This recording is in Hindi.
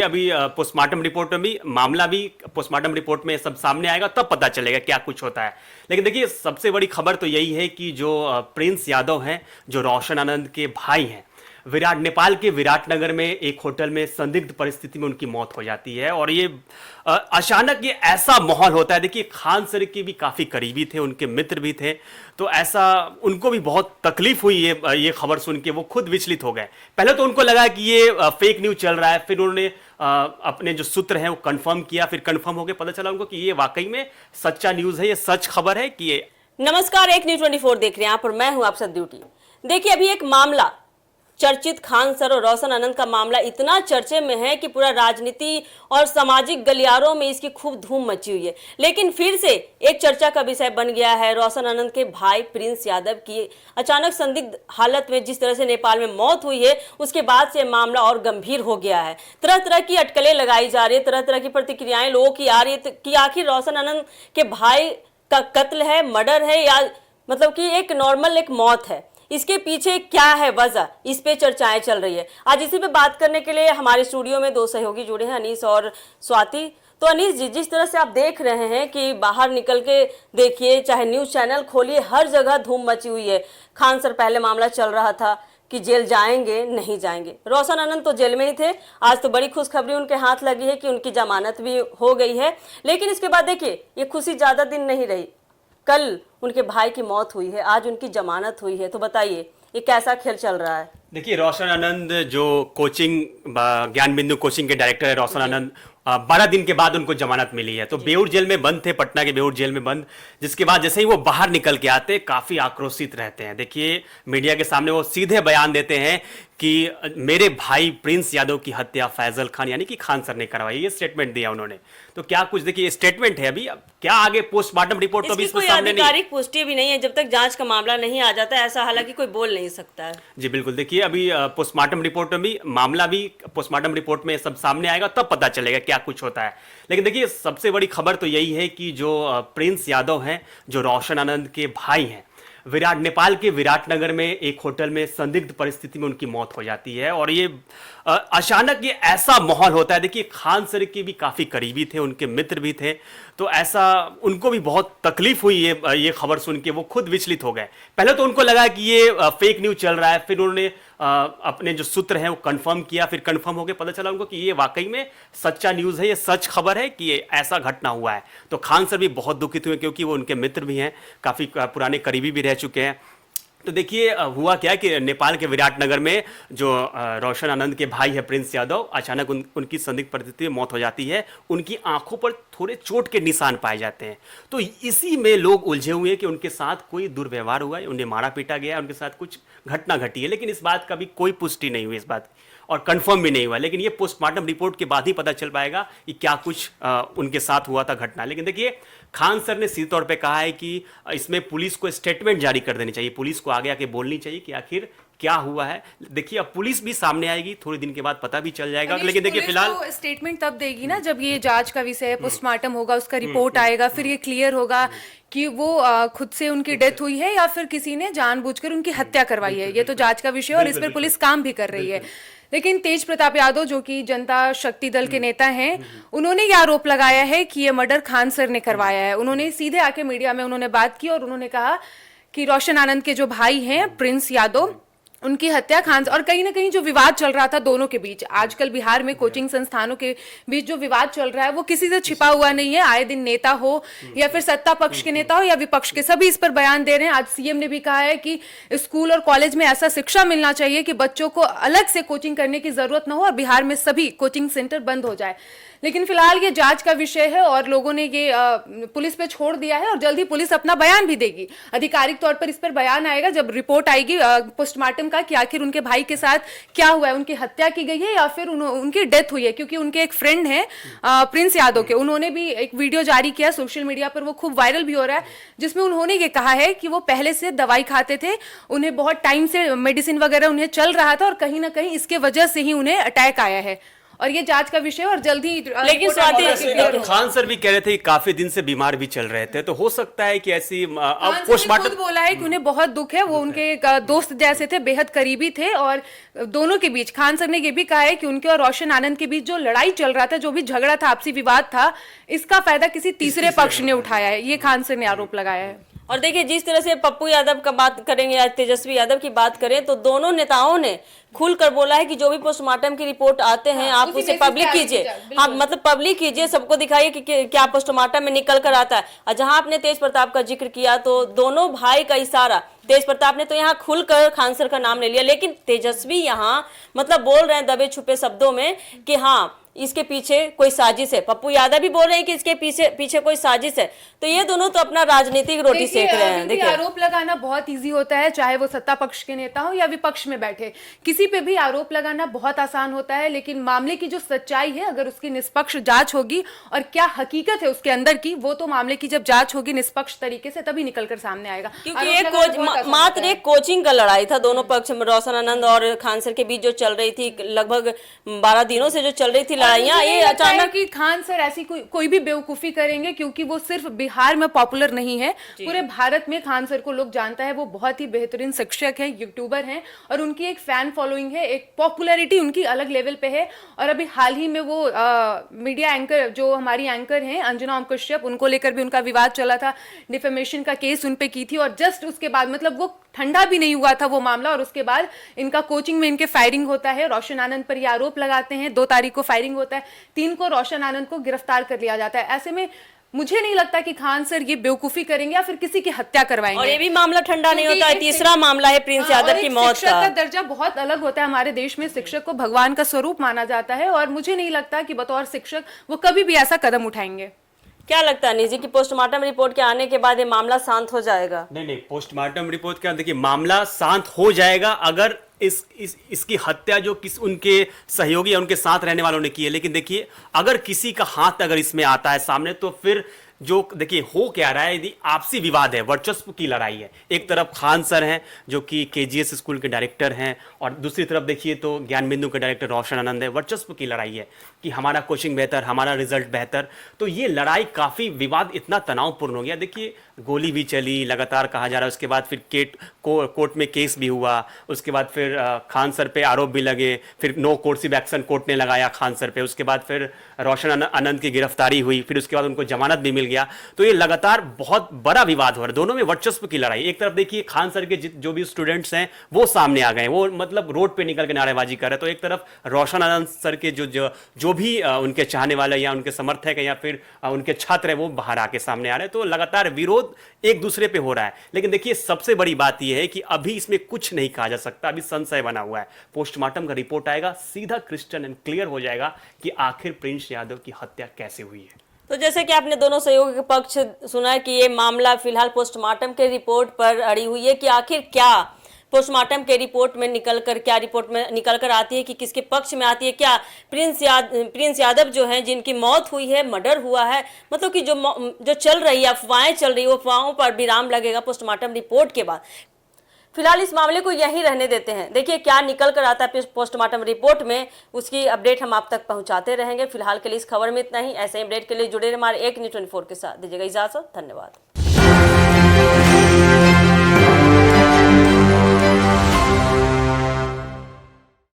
अभी पोस्टमार्टम रिपोर्ट में भी मामला भी पोस्टमार्टम रिपोर्ट में सब सामने आएगा, तब पता चलेगा क्या कुछ होता है। लेकिन देखिए, सबसे बड़ी खबर तो यही है कि जो प्रिंस यादव हैं, जो रोशन आनंद के भाई हैं, नेपाल के विराटनगर में एक होटल में संदिग्ध परिस्थिति में उनकी मौत हो जाती है। और ये अचानक ये ऐसा माहौल होता है। देखिए, खान सर के भी काफ़ी करीबी थे, उनके मित्र भी थे, तो ऐसा उनको भी बहुत तकलीफ हुई ये खबर सुन के। वो खुद विचलित हो गए। पहले तो उनको लगा कि ये फेक न्यूज़ चल रहा है, फिर उन्होंने अपने जो सूत्र हैं वो कंफर्म किया, फिर कंफर्म हो गए, पता चला उनको कि ये वाकई में सच्चा न्यूज़ है, ये सच खबर है कि ये। नमस्कार, एक न्यूज़ 24 देख रहे हैं आप और मैं हूं आपसे ड्यूटी। देखिए, अभी एक मामला चर्चित खान सर और रोशन आनंद का मामला इतना चर्चे में है कि पूरा राजनीति और सामाजिक गलियारों में इसकी खूब धूम मची हुई है। लेकिन फिर से एक चर्चा का विषय बन गया है रोशन आनंद के भाई प्रिंस यादव की अचानक संदिग्ध हालत में जिस तरह से नेपाल में मौत हुई है, उसके बाद से मामला और गंभीर हो गया है। तरह तरह की अटकलें लगाई जा रही है, तरह तरह की प्रतिक्रियाएं लोगों की आ रही है कि आखिर रोशन आनंद के भाई का कत्ल है, मर्डर है, या मतलब कि एक नॉर्मल एक मौत है। इसके पीछे क्या है वजह, इस पे चर्चाएं चल रही है। आज इसी पे बात करने के लिए हमारे स्टूडियो में दो सहयोगी जुड़े हैं, अनीस और स्वाति। तो अनीस जी, जिस तरह से आप देख रहे हैं कि बाहर निकल के देखिए, चाहे न्यूज चैनल खोलिए, हर जगह धूम मची हुई है। खान सर पहले मामला चल रहा था कि जेल जाएंगे नहीं जाएंगे, रोशन आनंद तो जेल में ही थे। आज तो बड़ी खुशखबरी उनके हाथ लगी है कि उनकी जमानत भी हो गई है। लेकिन इसके बाद देखिए, ये खुशी ज्यादा दिन नहीं रही। कल उनके भाई की मौत हुई है, आज उनकी जमानत हुई है। तो बताइए, ये कैसा खेल चल रहा है? देखिए, रोशन आनंद जो कोचिंग ज्ञान बिंदु कोचिंग के डायरेक्टर है रोशन आनंद, 12 दिन के बाद उनको जमानत मिली है। तो बेऊर जेल में बंद थे, पटना के बेऊर जेल में बंद, जिसके बाद जैसे ही वो बाहर निकल के आते काफी आक्रोशित रहते हैं। देखिए, मीडिया के सामने वो सीधे बयान देते हैं कि मेरे भाई प्रिंस यादव की हत्या फैजल खान यानी कि खान सर ने करवाई, ये स्टेटमेंट दिया उन्होंने। तो क्या कुछ देखिए, स्टेटमेंट है, अभी क्या आगे पोस्टमार्टम रिपोर्ट तो अभी इसमें सामने नहीं, आधिकारिक पुष्टि भी नहीं है। जब तक जांच का मामला नहीं आ जाता ऐसा हालांकि कोई बोल नहीं सकता है। जी बिल्कुल। देखिए, अभी पोस्टमार्टम रिपोर्ट में भी मामला भी पोस्टमार्टम रिपोर्ट में सब सामने आएगा, तब पता चलेगा क्या कुछ होता है। लेकिन देखिए, सबसे बड़ी खबर तो यही है कि जो प्रिंस यादव हैं, जो रोशन आनंद के भाई हैं, नेपाल के विराटनगर में एक होटल में संदिग्ध परिस्थिति में उनकी मौत हो जाती है। और ये अचानक ये ऐसा माहौल होता है। देखिए, खान सर के भी काफ़ी करीबी थे, उनके मित्र भी थे, तो ऐसा उनको भी बहुत तकलीफ हुई ये खबर सुन के। वो खुद विचलित हो गए। पहले तो उनको लगा कि ये फेक न्यूज़ चल रहा है, फिर उन्होंने अपने जो सूत्र हैं वो कंफर्म किया, फिर कंफर्म हो गए, पता चला उनको कि ये वाकई में सच्चा न्यूज़ है, ये सच खबर है कि ये ऐसा घटना हुआ है। तो खान सर भी बहुत दुखित हुए, क्योंकि वो उनके मित्र भी हैं, काफ़ी पुराने करीबी भी रह चुके हैं। तो देखिए, हुआ क्या कि नेपाल के विराटनगर में जो रोशन आनंद के भाई है प्रिंस यादव, अचानक उनकी संदिग्ध परिस्थिति में मौत हो जाती है। उनकी आंखों पर थोड़े चोट के निशान पाए जाते हैं। तो इसी में लोग उलझे हुए हैं कि उनके साथ कोई दुर्व्यवहार हुआ है, उन्हें मारा पीटा गया है, उनके साथ कुछ घटना घटी है। लेकिन इस बात का भी कोई पुष्टि नहीं हुई इस बात की, और कंफर्म भी नहीं हुआ। लेकिन ये पोस्टमार्टम रिपोर्ट के बाद ही पता चल पाएगा कि क्या कुछ उनके साथ हुआ था घटना। लेकिन देखिए, खान सर ने सीधे तौर पे कहा है कि इसमें पुलिस को स्टेटमेंट जारी कर देनी चाहिए, पुलिस को आगे आके बोलनी चाहिए कि आखिर क्या हुआ है। देखिए, अब पुलिस भी सामने आएगी, थोड़े दिन के बाद पता भी चल जाएगा। लेकिन देखिए, फिलहाल स्टेटमेंट तब देगी ना जब ये जांच का विषय है, पोस्टमार्टम होगा, उसका रिपोर्ट आएगा, फिर ये क्लियर होगा कि वो खुद से उनकी डेथ हुई है या फिर किसी ने जानबूझकर उनकी हत्या करवाई है। ये तो जांच का विषय है और इस पर पुलिस काम भी कर रही है। लेकिन तेज प्रताप यादव, जो कि जनता शक्ति दल के नेता हैं, उन्होंने ये आरोप लगाया है कि ये मर्डर खान सर ने करवाया है। उन्होंने सीधे आके मीडिया में उन्होंने बात की और उन्होंने कहा कि रोशन आनंद के जो भाई हैं प्रिंस यादव, उनकी हत्या खान, और कहीं ना कहीं जो विवाद चल रहा था दोनों के बीच, आजकल बिहार में कोचिंग संस्थानों के बीच जो विवाद चल रहा है वो किसी से छिपा हुआ नहीं है। आए दिन नेता हो या फिर सत्ता पक्ष के नेता हो या विपक्ष के, सभी इस पर बयान दे रहे हैं। आज सीएम ने भी कहा है कि स्कूल और कॉलेज में ऐसा शिक्षा मिलना चाहिए कि बच्चों को अलग से कोचिंग करने की जरूरत न हो और बिहार में सभी कोचिंग सेंटर बंद हो जाए। लेकिन फिलहाल ये जांच का विषय है और लोगों ने ये पुलिस पे छोड़ दिया है और जल्द ही पुलिस अपना बयान भी देगी। आधिकारिक तौर पर इस पर बयान आएगा जब रिपोर्ट आएगी पोस्टमार्टम का कि आखिर उनके भाई के साथ क्या हुआ है, उनकी हत्या की गई है या फिर उनकी डेथ हुई है। क्योंकि उनके एक फ्रेंड हैं प्रिंस यादव के, उन्होंने भी एक वीडियो जारी किया सोशल मीडिया पर, वो खूब वायरल भी हो रहा है, जिसमें उन्होंने ये कहा है कि वो पहले से दवाई खाते थे, उन्हें बहुत टाइम से मेडिसिन वगैरह उन्हें चल रहा था और कहीं ना कहीं इसके वजह से ही उन्हें अटैक आया है। और ये जांच का विषय है और जल्दी लेकिन रिपोर्ट स्वाति, आने के बाद- खान सर भी कह रहे थे कि काफी दिन से बीमार भी चल रहे थे, तो हो सकता है कि ऐसी अब खान सर ने पोस्टमार्टम खुद बोला है कि उन्हें बहुत दुख है, वो उनके एक दोस्त जैसे थे, बेहद करीबी थे, और दोनों के बीच खान सर ने ये भी कहा है कि उनके और रोशन आनंद के बीच जो लड़ाई चल रहा था, जो भी झगड़ा था, आपसी विवाद था, इसका फायदा किसी तीसरे पक्ष ने उठाया है, ये खान सर ने आरोप लगाया है। और देखिए, जिस तरह से पप्पू यादव का बात करेंगे या तेजस्वी यादव की बात करें, तो दोनों नेताओं ने खुलकर बोला है कि जो भी पोस्टमार्टम की रिपोर्ट आते हैं आप उसी उसे basis पब्लिक पे आगे कीजिए। जाओ, बिल्कुल। हाँ, मतलब पब्लिक कीजिए, सबको दिखाइए कि क्या पोस्टमार्टम में निकल कर आता है। और जहां आपने तेज प्रताप का जिक्र किया, तो दोनों भाई का इशारा, तेज प्रताप ने तो यहाँ खुलकर खान सर का नाम ले लिया, लेकिन तेजस्वी यहाँ मतलब बोल रहे हैं दबे छुपे शब्दों में कि हाँ इसके पीछे कोई साजिश है। पप्पू यादव भी बोल रहे हैं कि इसके पीछे कोई साजिश है। तो ये दोनों तो अपना राजनीतिक रोटी सेक रहे हैं। देखिए, आरोप लगाना बहुत इजी होता है, चाहे वो सत्ता पक्ष के नेता हो या विपक्ष में बैठे, किसी पे भी आरोप लगाना बहुत आसान होता है, लेकिन मामले की जो सच्चाई है, अगर उसकी निष्पक्ष जांच होगी और क्या हकीकत है उसके अंदर की, वो तो मामले की जब जांच होगी निष्पक्ष तरीके से, तभी निकल कर सामने आएगा। क्योंकि एक मात्र एक कोचिंग का लड़ाई था दोनों पक्ष में, रोशन आनंद और खान सर के बीच जो चल रही थी, लगभग 12 दिनों से जो चल रही थी लड़ाइयां, ये अचानक कि खान सर ऐसी कोई भी बेवकूफी करेंगे, क्योंकि वो सिर्फ बिहार में पॉपुलर नहीं है, पूरे भारत में खान सर को लोग जानता है। वो बहुत ही बेहतरीन शिक्षक हैं, यूट्यूबर हैं, और उनकी एक फैन फॉलोइंग है, एक पॉपुलैरिटी उनकी अलग लेवल पे है। और अभी हाल ही में वो मीडिया एंकर, जो हमारी एंकर हैं अंजना ओम कश्यप, उनको लेकर भी उनका विवाद चला था, डिफेमेशन का केस उन पे की थी, और जस्ट उसके बाद मतलब वो ठंडा भी नहीं हुआ था वो मामला, और उसके बाद इनका कोचिंग में इनके फायरिंग होता है। रोशन आनंद पर ये आरोप लगाते हैं, 2 तारीख को फायरिंग होता है, 3 को रोशन आनंद को गिरफ्तार कर लिया जाता है। ऐसे में मुझे नहीं लगता कि खान सर ये बेवकूफी करेंगे या फिर किसी की हत्या करवाएंगे। और ये भी मामला ठंडा नहीं होता है। तीसरा मामला है प्रिंस यादव की मौत शिक्षक का। का दर्जा बहुत अलग होता है हमारे देश में, शिक्षक को भगवान का स्वरूप माना जाता है, और मुझे नहीं लगता कि बतौर शिक्षक वो कभी भी ऐसा कदम उठाएंगे। क्या लगता है निजी की पोस्टमार्टम रिपोर्ट के आने के बाद ये मामला शांत हो जाएगा? नहीं, पोस्टमार्टम रिपोर्ट का देखिए मामला शांत हो जाएगा अगर इसकी हत्या जो उनके सहयोगी या उनके साथ रहने वालों ने की है। लेकिन देखिए, अगर किसी का हाथ अगर इसमें आता है सामने, तो फिर जो देखिए हो क्या रहा है, यदि आपसी विवाद है, वर्चस्व की लड़ाई है। एक तरफ खान सर हैं जो कि केजीएस स्कूल के डायरेक्टर हैं, और दूसरी तरफ देखिए तो ज्ञान बिंदु के डायरेक्टर रोशन आनंद है। वर्चस्व की लड़ाई है कि हमारा कोचिंग बेहतर, हमारा रिजल्ट बेहतर। तो ये लड़ाई काफ़ी विवाद इतना तनावपूर्ण हो गया। देखिए, गोली भी चली लगातार कहा जा रहा है, उसके बाद फिर कोर्ट में केस भी हुआ, उसके बाद फिर खान सर पे आरोप भी लगे, फिर नो कोर्सिव एक्शन कोर्ट ने लगाया खान सर पे, उसके बाद फिर रोशन आनंद की गिरफ्तारी हुई, फिर उसके बाद उनको जमानत भी मिल गया। तो ये लगातार बहुत बड़ा विवाद हो रहा है, दोनों में वर्चस्व की लड़ाई। एक तरफ देखिए खान सर के जो भी स्टूडेंट्स हैं वो सामने आ गए, वो मतलब रोड पे निकल के नारेबाजी कर रहे हैं। तो एक तरफ रोशन आनंद सर के जो भी उनके चाहने वाले या उनके समर्थक है या फिर उनके छात्र है, वो बाहर आके सामने आ रहे हैं। तो लगातार विरोध एक दूसरे पे हो रहा है। लेकिन देखिए, सबसे बड़ी बात यह है कि अभी इसमें कुछ नहीं कहा जा सकता, अभी संशय बना हुआ है। पोस्टमार्टम का रिपोर्ट आएगा, सीधा क्रिस्टल एंड क्लियर हो जाएगा कि आखिर प्रिंस यादव की हत्या कैसे हुई है। तो जैसे कि आपने दोनों सहयोगी के पक्ष सुना कि ये मामला फिलहाल पोस्टमार्टम के रिपोर्ट पर अड़ी हुई है कि आखिर क्या पोस्टमार्टम के रिपोर्ट में रिपोर्ट में निकल कर आती है कि किसके पक्ष में आती है। क्या प्रिंस यादव जो हैं, जिनकी मौत हुई है, मर्डर हुआ है, मतलब कि जो चल रही है अफवाहें चल रही है, अफवाहों पर विराम लगेगा पोस्टमार्टम रिपोर्ट के बाद। फिलहाल इस मामले को यहीं रहने देते हैं, देखिए क्या निकल कर आता है पोस्टमार्टम रिपोर्ट में, उसकी अपडेट हम आप तक पहुंचाते रहेंगे। फिलहाल के लिए इस खबर में इतना ही। ऐसे अपडेट के लिए जुड़े रहिए हमारे एक न्यूज़ 24 के साथ। दीजिएगा इजाजत, धन्यवाद।